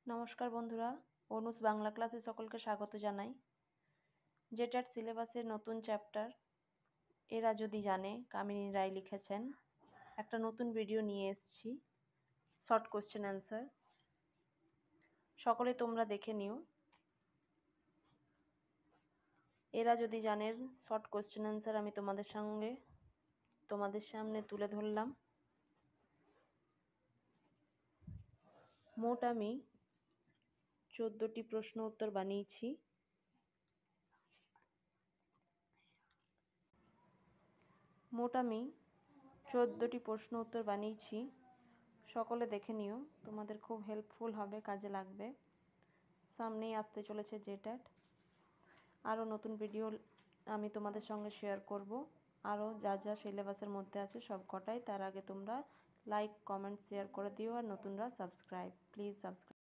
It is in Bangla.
নমস্কার বন্ধুরা, অনুজ বাংলা ক্লাসে সকলকে স্বাগত জানাই। জেটার সিলেবাসের নতুন চ্যাপ্টার এরা যদি জানে, কামিনী রায় লিখেছেন। একটা নতুন ভিডিও নিয়ে এসেছি, শর্ট কোশ্চেন অ্যান্সার। সকলে তোমরা দেখে নিও। এরা যদি জানের শর্ট কোশ্চেন অ্যান্সার আমি তোমাদের সামনে তুলে ধরলাম। মোট আমি 14টি প্রশ্ন উত্তর বানিয়েছি। সকলে দেখে নিও, তোমাদের খুব হেল্পফুল হবে, কাজে লাগবে। সামনেই আসতে চলেছে জেটাট। আরও নতুন ভিডিও আমি তোমাদের সঙ্গে শেয়ার করব, আরও যা যা সিলেবাসের মধ্যে আছে সব কটাই। তার আগে তোমরা লাইক, কমেন্ট, শেয়ার করে দিও, আর নতুনরা প্লিজ সাবস্ক্রাইব।